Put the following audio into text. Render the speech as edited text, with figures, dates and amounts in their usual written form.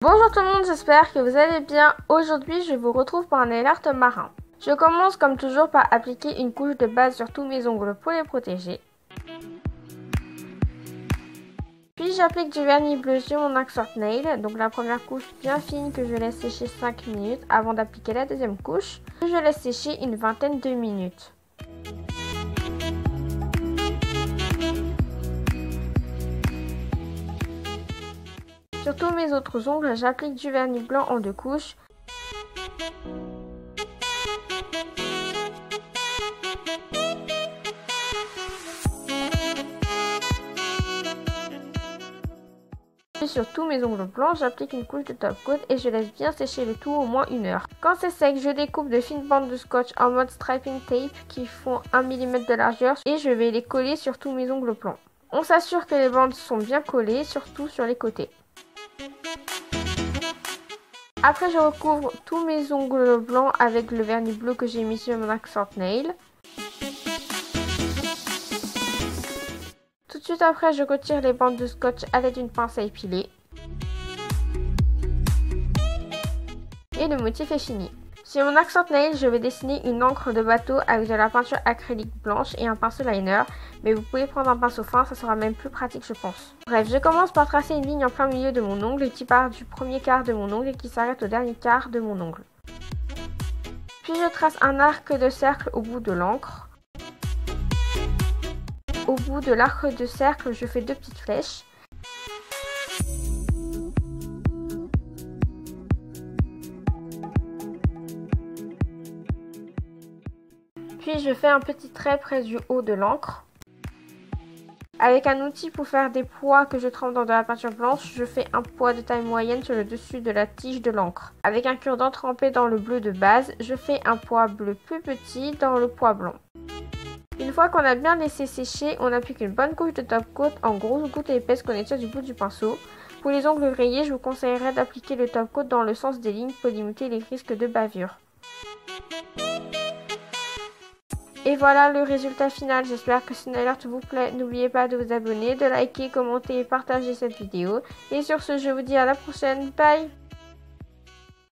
Bonjour tout le monde, j'espère que vous allez bien. Aujourd'hui, je vous retrouve pour un nail art marin. Je commence comme toujours par appliquer une couche de base sur tous mes ongles pour les protéger. Puis j'applique du vernis bleu sur mon accent nail, donc la première couche bien fine que je laisse sécher 5 minutes avant d'appliquer la deuxième couche. Je laisse sécher une vingtaine de minutes. Sur tous mes autres ongles, j'applique du vernis blanc en 2 couches. Puis sur tous mes ongles blancs, j'applique une couche de top coat et je laisse bien sécher le tout au moins 1 heure. Quand c'est sec, je découpe de fines bandes de scotch en mode striping tape qui font 1 mm de largeur et je vais les coller sur tous mes ongles blancs. On s'assure que les bandes sont bien collées, surtout sur les côtés. Après, je recouvre tous mes ongles blancs avec le vernis bleu que j'ai mis sur mon accent nail. Tout de suite après, je retire les bandes de scotch à l'aide d'une pince à épiler. Et le motif est fini. Sur mon accent nail, je vais dessiner une encre de bateau avec de la peinture acrylique blanche et un pinceau liner. Mais vous pouvez prendre un pinceau fin, ça sera même plus pratique je pense. Bref, je commence par tracer une ligne en plein milieu de mon ongle qui part du premier quart de mon ongle et qui s'arrête au dernier quart de mon ongle. Puis je trace un arc de cercle au bout de l'encre. Au bout de l'arc de cercle, je fais 2 petites flèches. Puis je fais un petit trait près du haut de l'encre. Avec un outil pour faire des pois que je trempe dans de la peinture blanche, je fais un pois de taille moyenne sur le dessus de la tige de l'encre. Avec un cure-dent trempé dans le bleu de base, je fais un pois bleu plus petit dans le pois blanc. Une fois qu'on a bien laissé sécher, on applique une bonne couche de top coat en grosses gouttes épaisses qu'on étire du bout du pinceau. Pour les ongles rayés, je vous conseillerais d'appliquer le top coat dans le sens des lignes pour limiter les risques de bavure. Et voilà le résultat final, j'espère que ce nail art vous plaît. N'oubliez pas de vous abonner, de liker, commenter et partager cette vidéo. Et sur ce, je vous dis à la prochaine, bye!